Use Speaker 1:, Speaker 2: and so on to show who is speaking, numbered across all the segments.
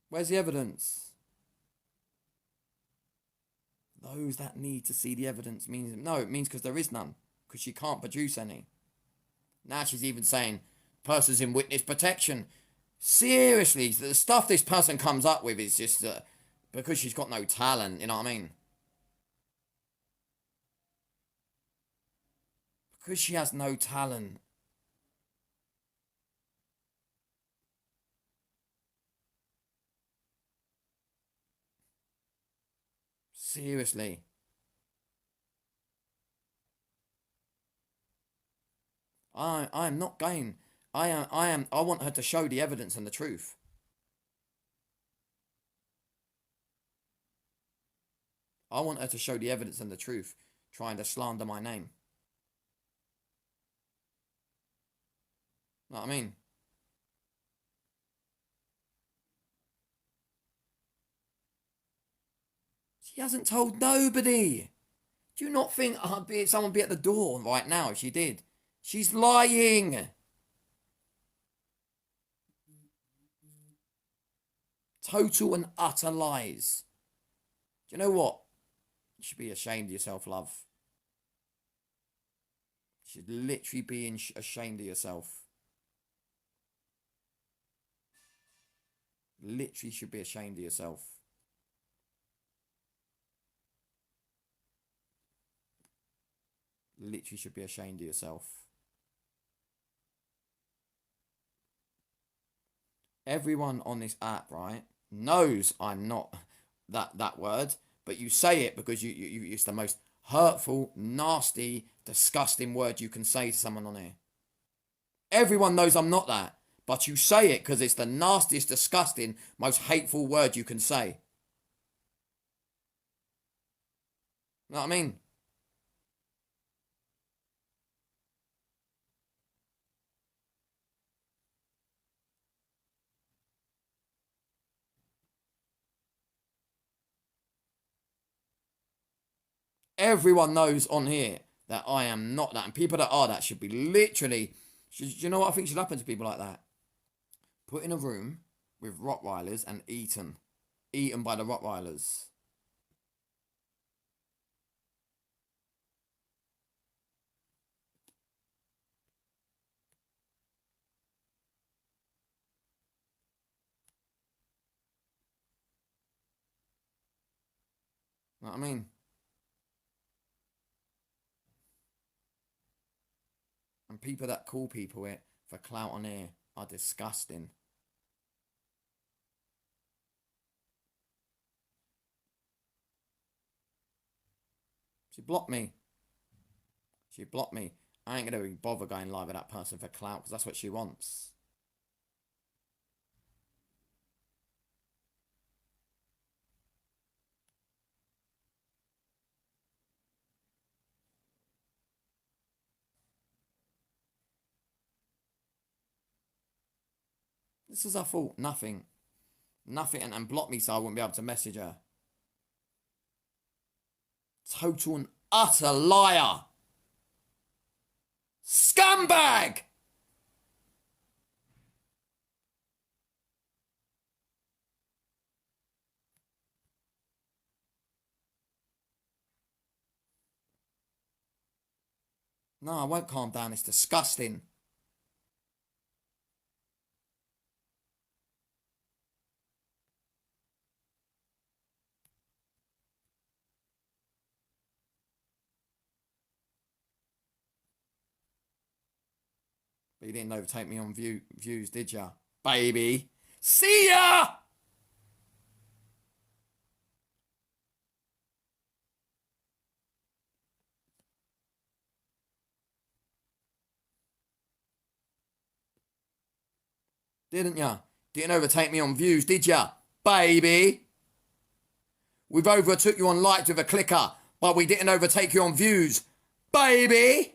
Speaker 1: Where's the evidence? Those that need to see the evidence means no, it means because there is none. Because she can't produce any. Now she's even saying person's in witness protection. Seriously, the stuff this person comes up with is just because she's got no talent, you know what I mean? Because she has no talent. Seriously. I am not going. I want her to show the evidence and the truth. I want her to show the evidence and the truth, trying to slander my name. Know what I mean? She hasn't told nobody. Do you not think someone be at the door right now if she did? She's lying. Total and utter lies. Do you know what? You should be ashamed of yourself, love. You should literally be ashamed of yourself. Literally should be ashamed of yourself. Literally should be ashamed of yourself. Everyone on this app, right, knows I'm not that word, but you say it because it's the most hurtful, nasty, disgusting word you can say to someone on here. Everyone knows I'm not that, but you say it because it's the nastiest, disgusting, most hateful word you can say. You know what I mean? Everyone knows on here that I am not that, and people that are that should be literally. You know what I think should happen to people like that? Put in a room with Rottweilers and eaten by the Rottweilers. You know what I mean? And people that call people it for clout on air are disgusting. She blocked me. She blocked me. I ain't gonna bother going live with that person for clout because that's what she wants. This is her fault. Nothing. Nothing. And blocked me so I wouldn't be able to message her. Total and utter liar. Scumbag! No, I won't calm down. It's disgusting. But you didn't overtake me on views, did ya? Baby. See ya! Didn't ya? Didn't overtake me on views, did ya? Baby. We've overtook you on likes with a clicker, but we didn't overtake you on views. Baby.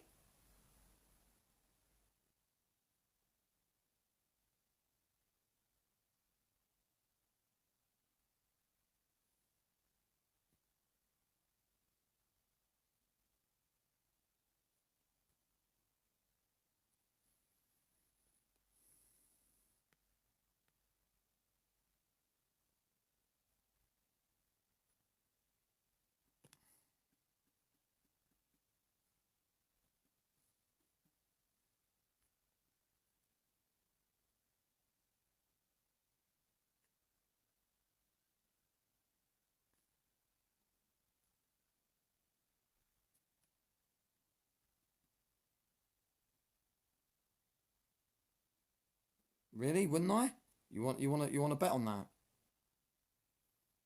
Speaker 1: Really? Wouldn't I? You want to bet on that?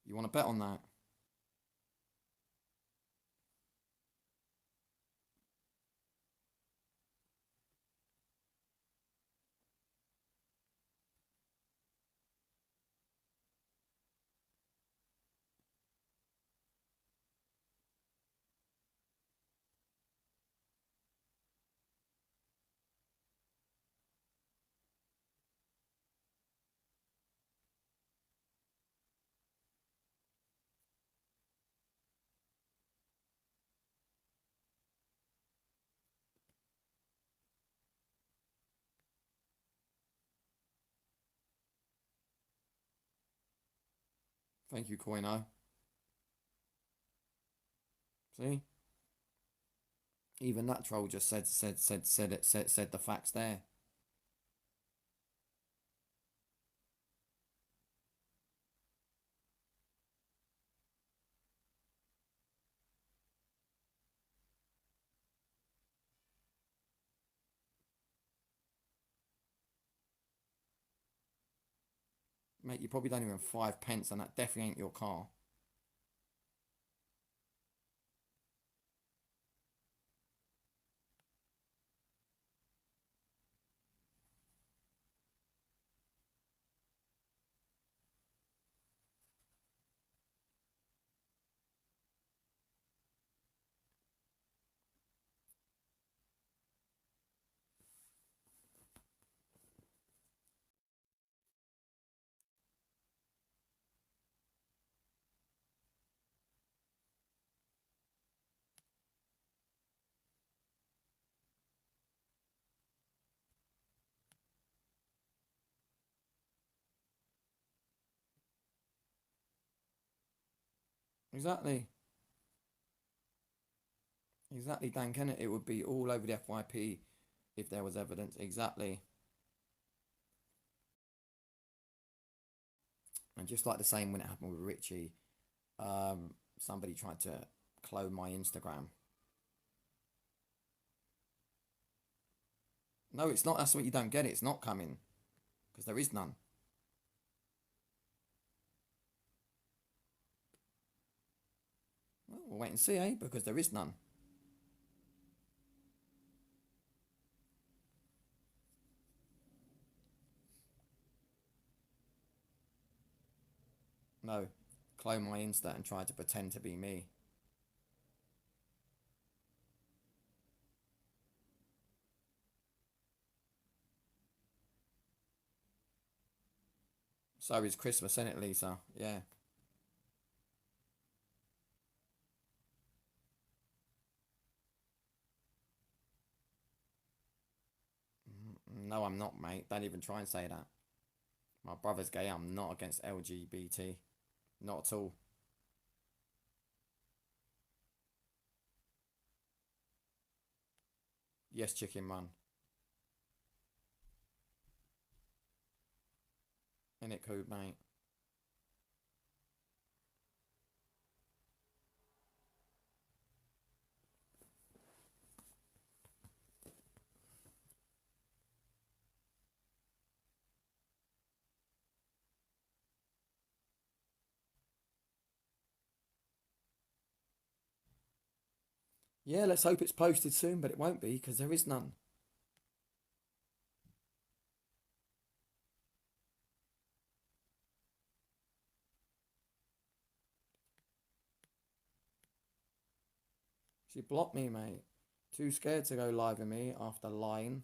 Speaker 1: You want to bet on that? Thank you, Coino. See? Even that troll just said the facts there. Mate, you probably don't even have 5 pence, and that definitely ain't your car. Exactly. Exactly, Dan Kennett. It would be all over the FYP if there was evidence. Exactly. And just like the same when it happened with Richie, somebody tried to clone my Instagram. No, it's not. That's what you don't get. It's not coming because there is none. Well, we'll wait and see, eh? Because there is none. No, clone my Insta and try to pretend to be me. So is Christmas, isn't it, Lisa? Yeah. No, I'm not, mate. Don't even try and say that. My brother's gay. I'm not against LGBT. Not at all. Yes, chicken run. In it, cool, mate. Yeah, let's hope it's posted soon, but it won't be because there is none. She blocked me, mate. Too scared to go live with me after lying.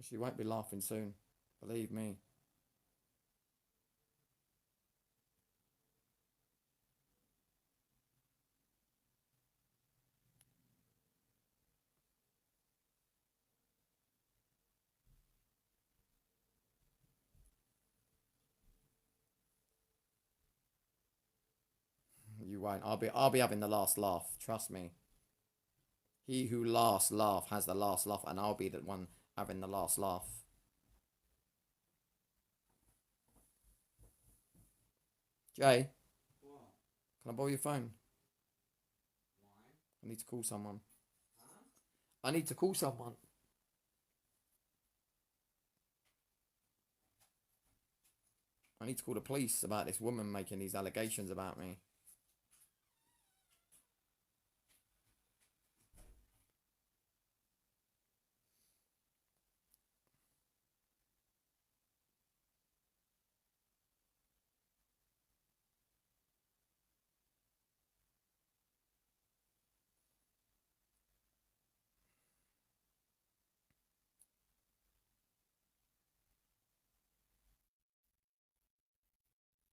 Speaker 1: She won't be laughing soon. Believe me. You won't. I'll be having the last laugh. Trust me. He who last laugh has the last laugh, and I'll be the one having the last laugh. Jay,
Speaker 2: What?
Speaker 1: can I borrow your phone?
Speaker 2: Why?
Speaker 1: I need to call someone.
Speaker 2: Huh?
Speaker 1: I need to call someone. I need to call the police about this woman making these allegations about me.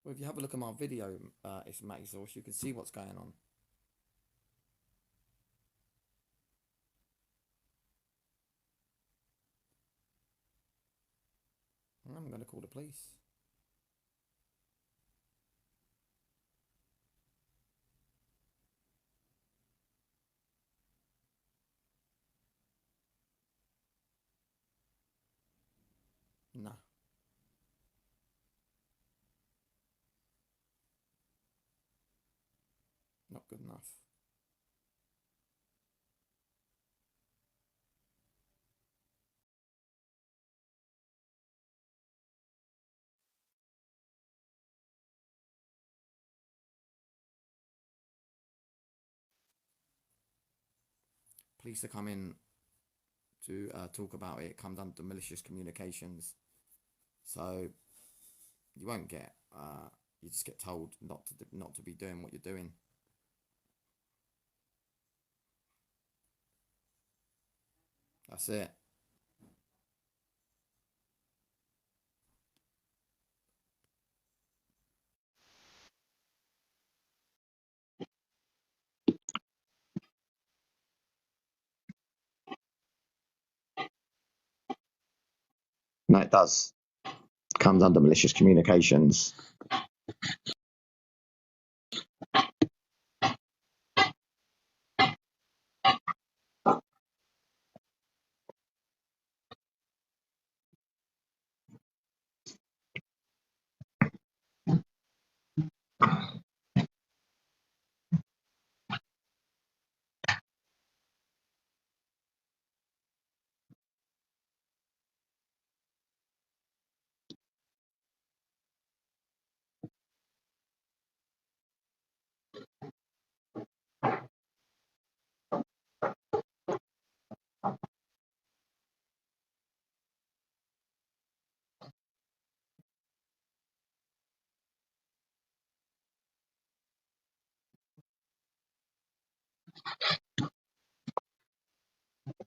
Speaker 1: Well, if you have a look at my video, it's Matt Exhaust, you can see what's going on. I'm going to call the police. Nah. Not good enough. Police are coming to talk about it. It comes under malicious communications. So you won't get, you just get told not to be doing what you're doing. That's it. No, it does. It comes under malicious communications.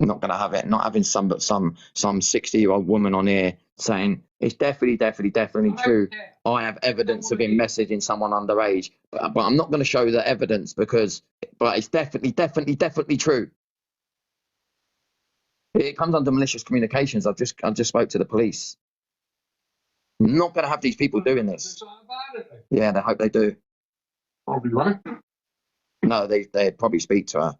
Speaker 1: Not gonna have it. Not having some 60-year-old woman on here saying it's definitely true. I have evidence of him messaging someone underage, but I'm not going to show the evidence but it's definitely true. It comes under malicious communications. I just spoke to the police. I'm not going to have these people doing this. Yeah, they hope they do.
Speaker 2: Probably right.
Speaker 1: No, they'd probably speak to her.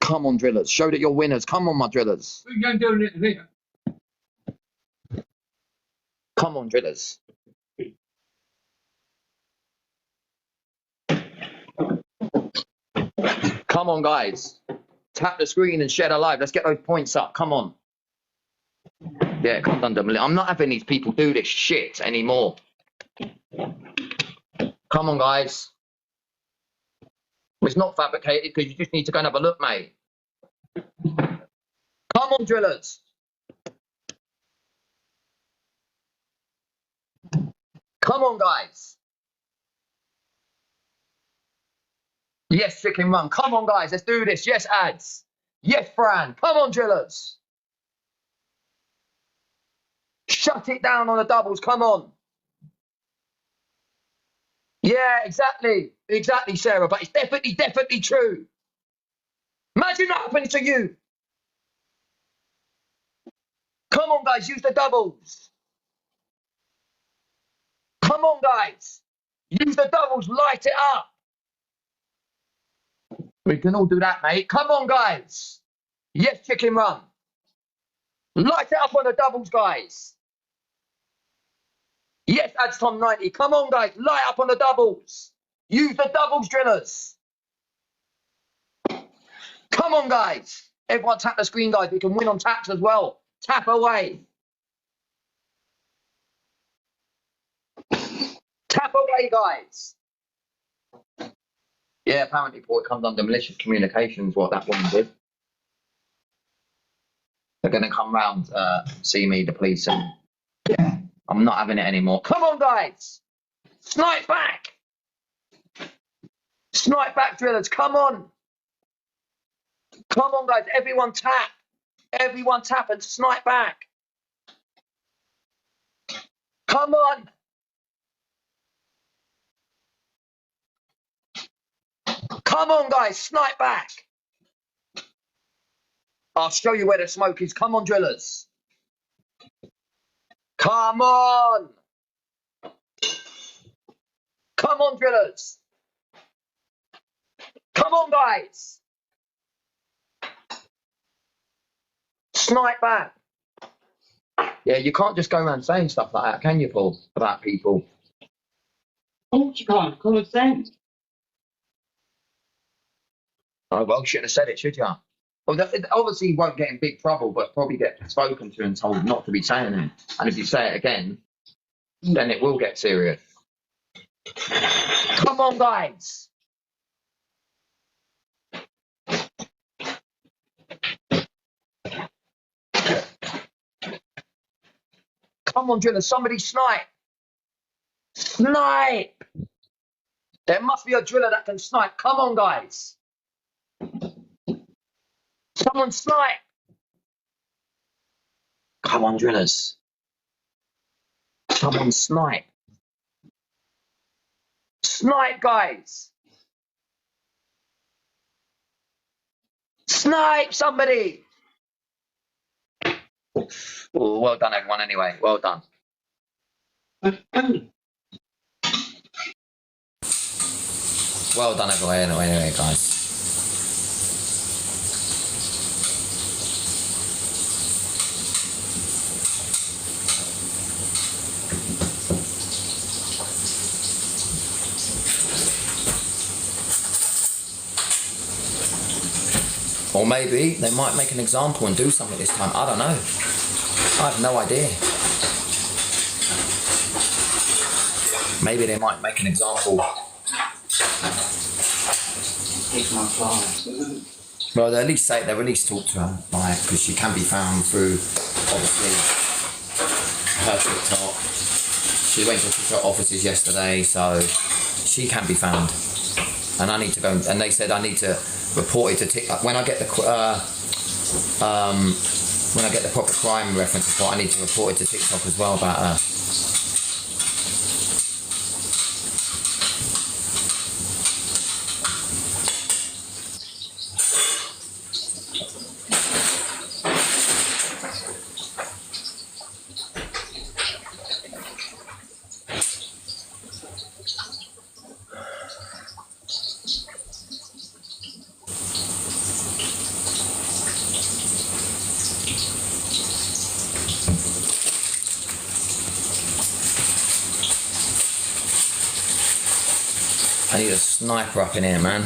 Speaker 1: Come on, drillers. Show that you're winners. Come on, my drillers.
Speaker 2: We're going to do it here.
Speaker 1: Come on, drillers. Come on, guys. Tap the screen and share the live. Let's get those points up. Come on. Yeah, it comes under. I'm not having these people do this shit anymore. Come on, guys. It's not fabricated because you just need to go and have a look, mate. Come on, drillers. Come on, guys. Yes, chicken run. Come on, guys. Let's do this. Yes, ads. Yes, Fran. Come on, drillers. Shut it down on the doubles. Come on. Yeah, exactly. Exactly, Sarah. But it's definitely true. Imagine that happening to you. Come on, guys. Use the doubles.
Speaker 3: Come on, guys. Use the doubles. Light it up. We can all do that, mate. Come on, guys. Yes, chicken run. Light it up on the doubles, guys. Yes, adds Tom 90. Come on, guys. Light up on the doubles. Use the doubles, drillers. Come on, guys. Everyone tap the screen, guys. We can win on taps as well. Tap away. Tap away, guys. Yeah, apparently, Paul, it comes under malicious communications, what that woman did. They're going to come round, see me, the police, and yeah, I'm not having it anymore. Come on, guys. Snipe back. Snipe back, drillers. Come on. Come on, guys. Everyone tap. Everyone tap and snipe back. Come on. Come on, guys. Snipe back. I'll show you where the smoke is. Come on, drillers. Come on. Come on, drillers. Come on, guys. Snipe back. Yeah, you can't just go around saying stuff like that, can you, Paul, about people?
Speaker 2: Oh, you can't. Common sense.
Speaker 3: Oh, well, you shouldn't have said it, should you? Well, obviously, you won't get in big trouble, but probably get spoken to and told not to be saying it. And if you say it again, then it will get serious. Come on, guys. Come on, driller. Somebody snipe. Snipe. There must be a driller that can snipe. Come on, guys. Someone snipe. Come on, drillers. Someone snipe. Snipe, guys. Snipe somebody. Oh, well done, everyone, anyway. Well done. Well done, everyone, anyway, guys. Or maybe they might make an example and do something this time. I don't know. I have no idea. Maybe they might make an example.
Speaker 2: Take my class.
Speaker 3: Well, they at least talk to her, like, because she can be found through, obviously, her TikTok. She went to TikTok offices yesterday, so she can be found. And I need to go, and they said I need to report it to TikTok. When I get the proper crime reference report, I need to report it to TikTok as well about her. I need a sniper up in here, man.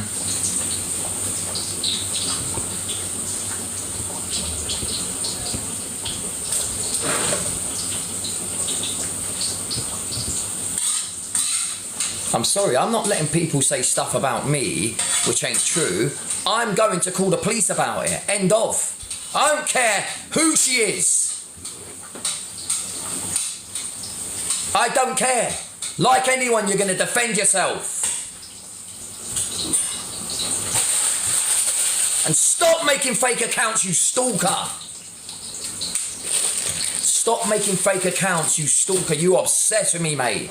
Speaker 3: I'm sorry, I'm not letting people say stuff about me which ain't true. I'm going to call the police about it. End of. I don't care who she is. I don't care. Like anyone, you're going to defend yourself. And stop making fake accounts, you stalker. Stop making fake accounts, you stalker. You obsessed with me, mate.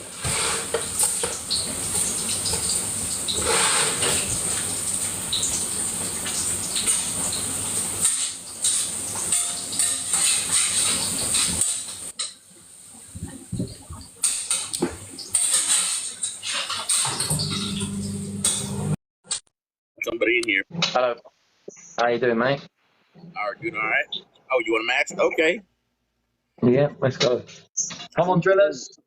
Speaker 4: somebody in here.
Speaker 3: Hello. How you doing, mate?
Speaker 4: All right, doing all right. Oh, you want a match? Okay.
Speaker 3: Yeah, let's go. Come on, drillers.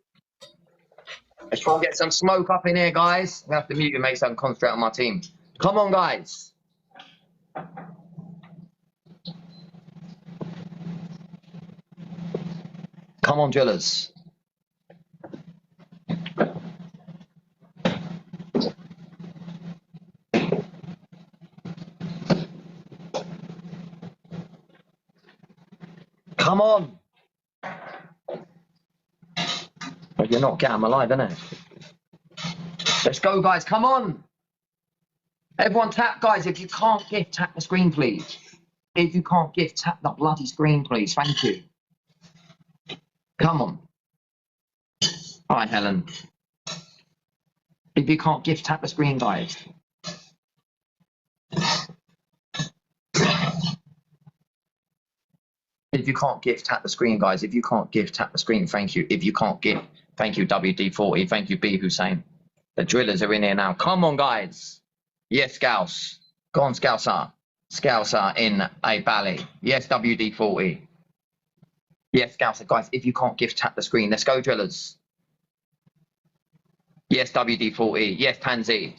Speaker 3: Let's try and get some smoke up in here, guys. I have to mute you, mate, so I can concentrate on my team. Come on, guys. Come on, drillers. Come on. But you're not getting alive, innit? Let's go, guys. Come on. Everyone tap, guys. If you can't gift, tap the screen, please. If you can't gift, tap the bloody screen, please. Thank you. Come on. All right, Helen. If you can't gift, tap the screen, guys. If you can't gift, tap the screen, guys. If you can't gift, tap the screen. Thank you. If you can't gift, thank you, WD40. Thank you, B Hussein. The drillers are in here now. Come on, guys. Yes, Scouse. Go on, Scouser. Scouser in a bally. Yes, WD40. Yes, Scouser, guys. If you can't gift, tap the screen. Let's go, drillers. Yes, WD40. Yes, Tansy.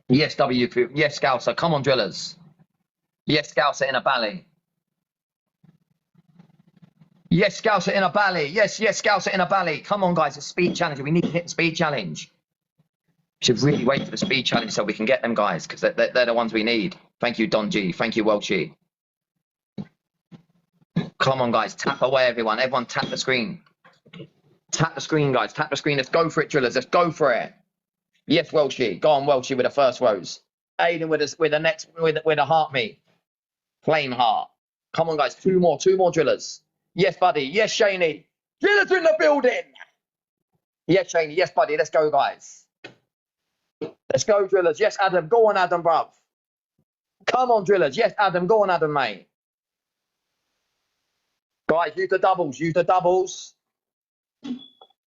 Speaker 3: Yes, W. Yes, Scouser. Come on, drillers. Yes, Scouser in a bally. Yes, Scouser in a bally. Yes, Scouser in a bally. Come on, guys. A speed challenge. We need to hit the speed challenge. Should really wait for the speed challenge so we can get them, guys, because they're the ones we need. Thank you, Don G. Thank you, Welchie. Come on, guys. Tap away, everyone. Everyone tap the screen. Tap the screen, guys. Tap the screen. Let's go for it, drillers. Let's go for it. Yes, Welchie. Go on, Welchie, with the first rose. Aiden with the next, with a heart me. Flame heart. Come on, guys. Two more drillers. Yes, buddy. Yes, Shaney. Drillers in the building. Yes, Shaney. Yes, buddy. Let's go, guys. Let's go, drillers. Yes, Adam. Go on, Adam, bruv. Come on, drillers. Yes, Adam. Go on, Adam, mate. Guys, use the doubles. Use the doubles.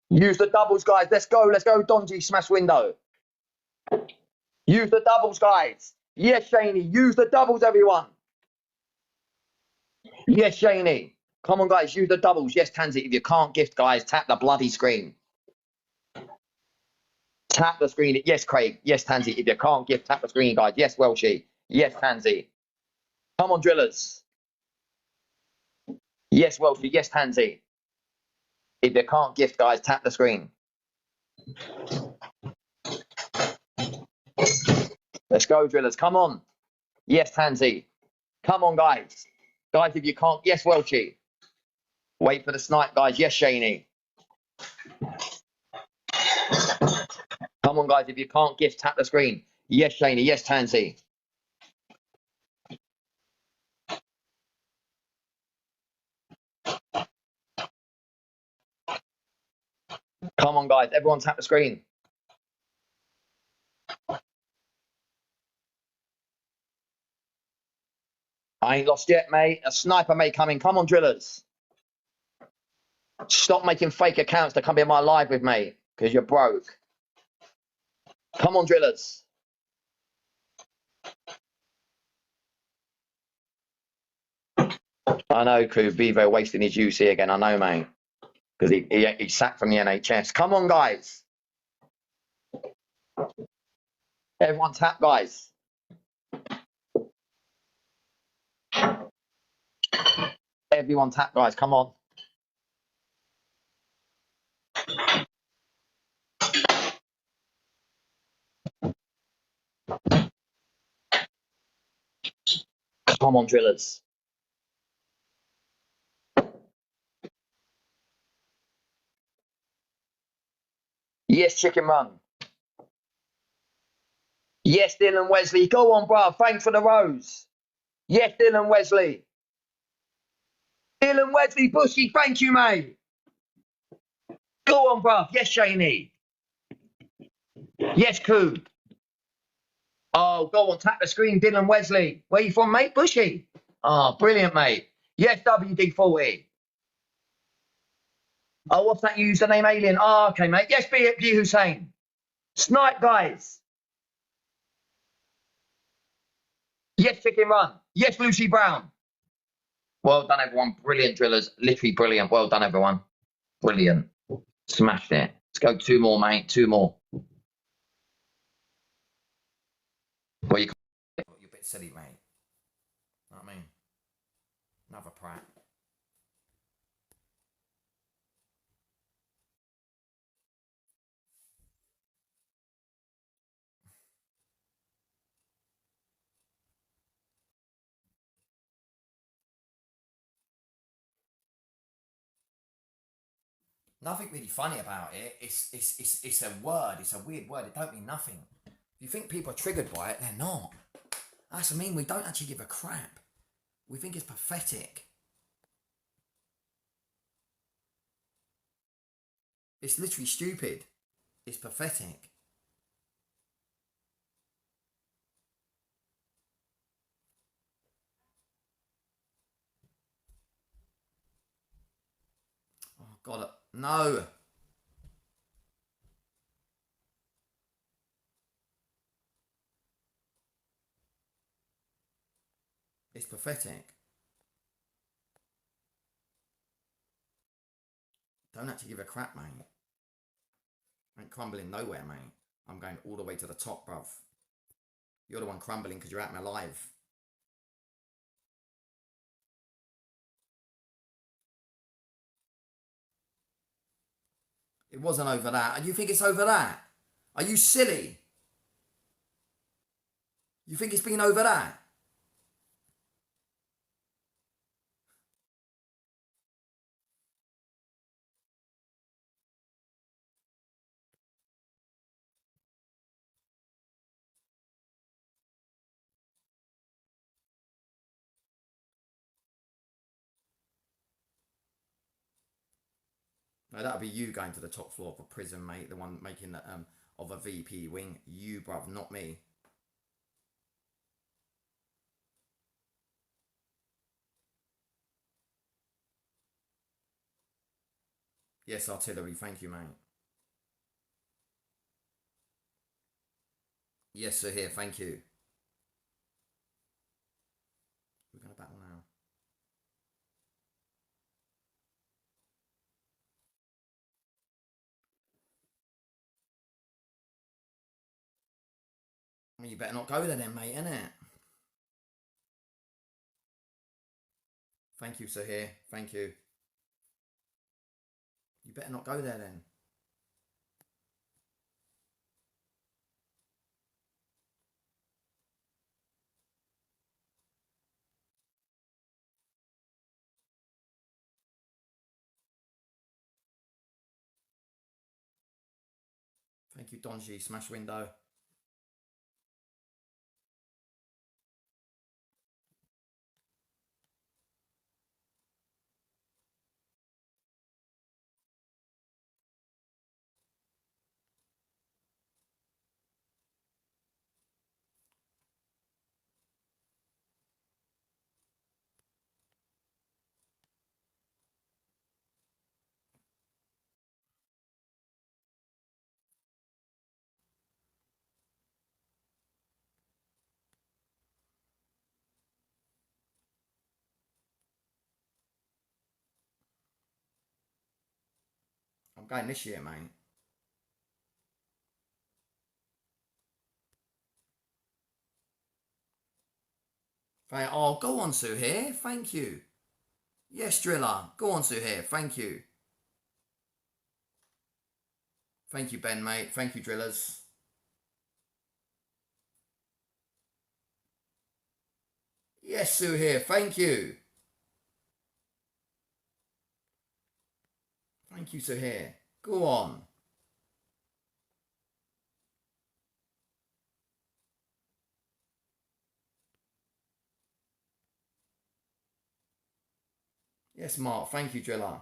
Speaker 3: Use the doubles, guys. Let's go. Let's go, Donji. Smash window. Use the doubles, guys. Yes, Shaney. Use the doubles, everyone. Yes, Shaney. Come on, guys. Use the doubles. Yes, Tansy. If you can't gift, guys, tap the bloody screen. Tap the screen. Yes, Craig. Yes, Tansy. If you can't gift, tap the screen, guys. Yes, Welshie. Yes, Tansy. Come on, drillers. Yes, Welshie. Yes, Tansy. If you can't gift, guys, tap the screen. Let's go, drillers. Come on. Yes, Tansy. Come on, guys. Guys, if you can't, yes, Welchie. Wait for the snipe, guys. Yes, Shaney. Come on, guys. If you can't gift, tap the screen. Yes, Shaney. Yes, Tansy. Come on, guys. Everyone tap the screen. I ain't lost yet, mate. A sniper may come in. Come on, drillers. Stop making fake accounts to come in my live with me, because you're broke. Come on, drillers. I know, crew. Vivo wasting his use here again. I know, mate. Because he sacked from the NHS. Come on, guys. Everyone tap, guys. Everyone tap, guys. Come on. Come on, drillers. Yes, Chicken Run. Yes, Dylan Wesley. Go on, bruv. Thanks for the rose. Yes, Dylan Wesley. Dylan Wesley, Bushy. Thank you, mate. Go on, bruv. Yes, Shaney. Yes, Coo. Oh, go on. Tap the screen, Dylan Wesley. Where you from, mate? Bushy. Oh, brilliant, mate. Yes, WD40. Oh, what's that username, Alien? Oh, okay, mate. Yes, be Hussein. Snipe, guys. Yes, Chicken Run. Yes, Lucy Brown. Well done, everyone. Brilliant, drillers. Literally brilliant. Well done, everyone. Brilliant. Smashed it. Let's go 2 more, mate. 2 more. Well, you're a bit silly, mate. Know what I mean? Another prat. Nothing really funny about it. It's a word. It's a weird word. It don't mean nothing. If you think people are triggered by it, they're not. That's what I mean. We don't actually give a crap. We think it's pathetic. It's literally stupid. It's pathetic. Oh, God. No. It's pathetic. Don't actually give a crap, mate. I ain't crumbling nowhere, mate. I'm going all the way to the top, bruv. You're the one crumbling because you're out my live. It wasn't over that. And you think it's over that? Are you silly? You think it's been over that? No, that'll be you going to the top floor of a prison, mate. The one making the of a VP wing. You, bruv, not me. Yes, artillery. Thank you, mate. Yes, sir. Here. Thank you. We're going to battle now. Well, you better not go there then, mate, innit? Thank you, sir. Here. Thank you. You better not go there then. Thank you, Donji. Smash window. I'm going this year, mate. Oh, go on, Sue here. Thank you. Yes, Driller. Go on, Sue here. Thank you. Thank you, Ben, mate. Thank you, Drillers. Yes, Sue here. Thank you. Thank you, Sue here. Go on. Yes, Mark. Thank you, Driller.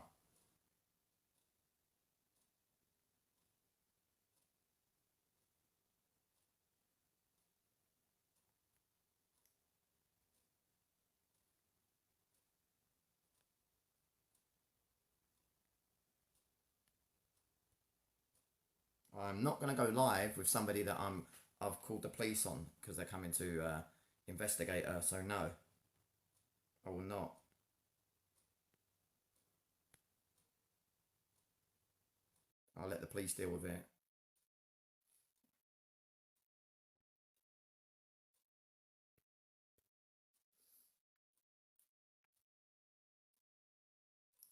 Speaker 1: I'm not going to go live with somebody that I've called the police on because they're coming to investigate her. So no, I will not. I'll let the police deal with it.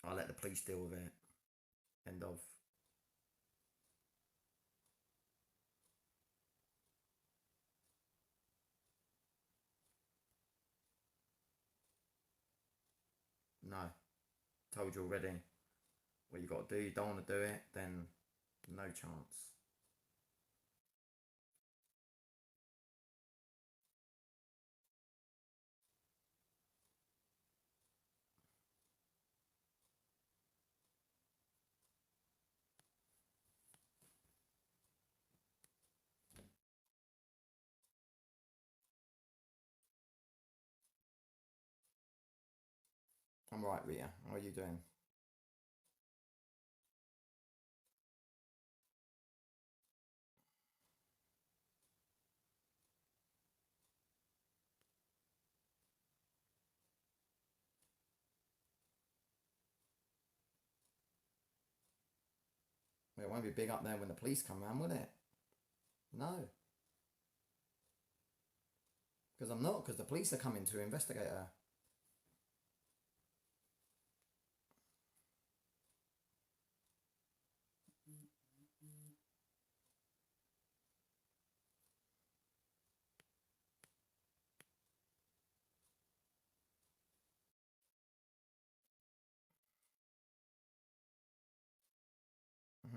Speaker 1: I'll let the police deal with it. End of. No. Told you already. What you got to do, you don't want to do it, then no chance. I'm right, Rita. How are you doing? Well, it won't be big up there when the police come round, will it? No. Because I'm not, because the police are coming to investigate her.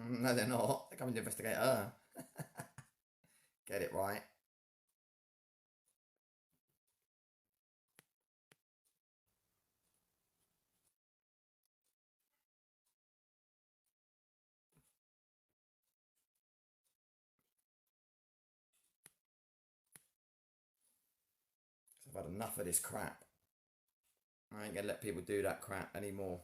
Speaker 1: No, they're not. They're coming to investigate her. Get it right. I've had enough of this crap. I ain't gonna let people do that crap anymore.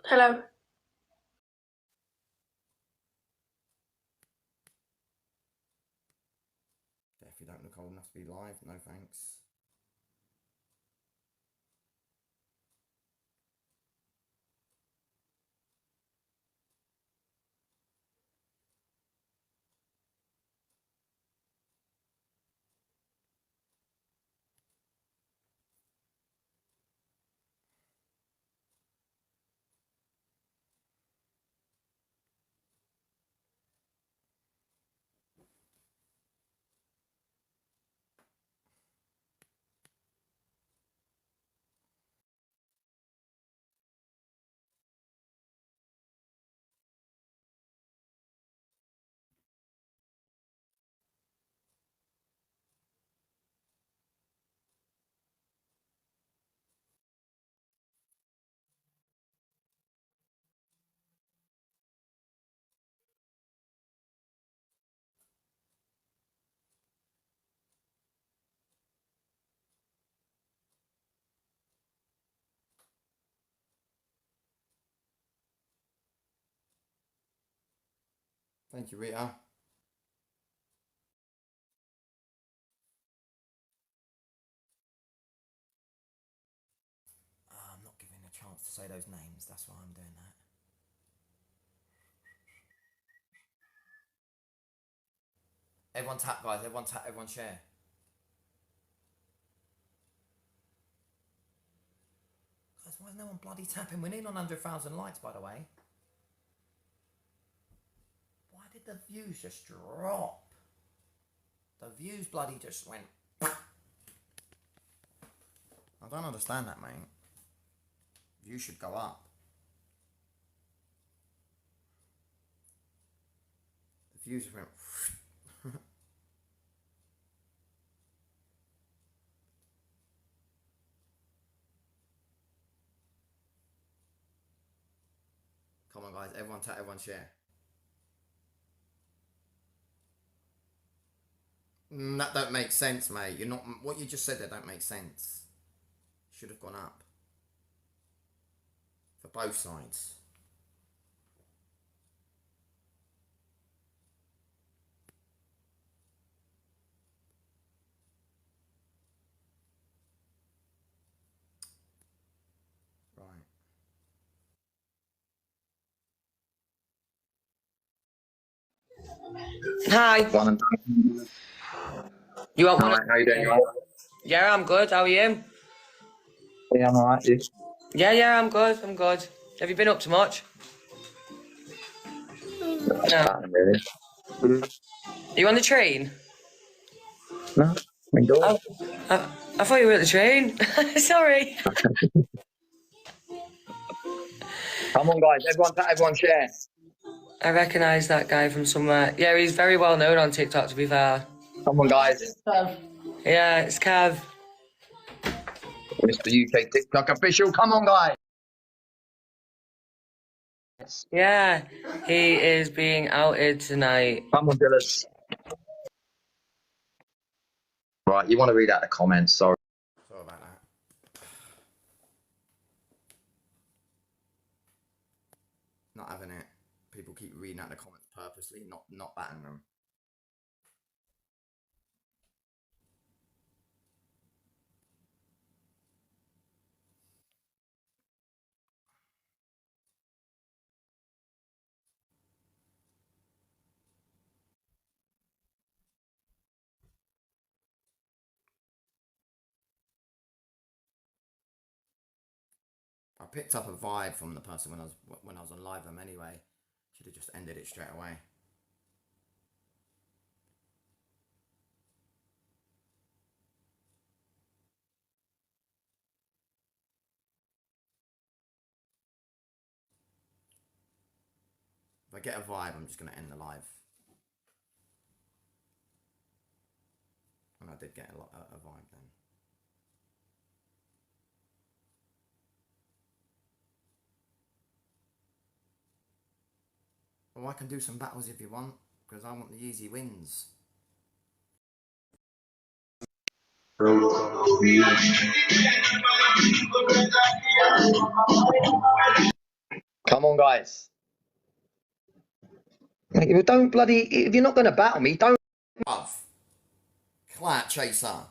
Speaker 5: Hello.
Speaker 1: If you don't look old enough to be live, no thanks. Thank you, Rita. I'm not giving a chance to say those names. That's why I'm doing that. Everyone tap, guys. Everyone tap. Everyone share. Guys, why is no one bloody tapping? We're in on 100,000 likes, by the way. Why did the views just drop? The views bloody just went. I don't understand that, mate. Views should go up. Views went. Come on, guys. Everyone tap, everyone share. That don't make sense, mate. You're not. What you just said there don't make sense. Should have gone up. For both sides. Right.
Speaker 5: Hi. You want one?
Speaker 3: Alright, how you doing? You alright?
Speaker 5: Yeah, I'm good. How are you?
Speaker 3: Yeah, I'm alright. You?
Speaker 5: Yeah, I'm good. I'm good. Have you been up to much? No.
Speaker 3: Really?
Speaker 5: Are you on the train?
Speaker 3: No, indoors.
Speaker 5: I thought you were at the train. Sorry.
Speaker 3: Come on, guys. Everyone tap, everyone share.
Speaker 5: I recognise that guy from somewhere. Yeah, he's very well known on TikTok, to be fair.
Speaker 3: Come on, guys.
Speaker 5: Yeah, it's Kev.
Speaker 3: Mr. UK TikTok official. Come on, guys.
Speaker 5: Yeah, he is being outed tonight.
Speaker 3: Come on, Dillas. Right, you want to read out the comments? Sorry.
Speaker 1: Sorry about that. Not having it. People keep reading out the comments purposely, not batting them. I picked up a vibe from the person when I was on live them anyway. Should have just ended it straight away. If I get a vibe, I'm just going to end the live. And I did get a vibe then. Well, I can do some battles if you want, because I want the easy wins.
Speaker 3: Come on, guys. Don't bloody. If you're not going to battle me, don't.
Speaker 1: Love. Clout chaser.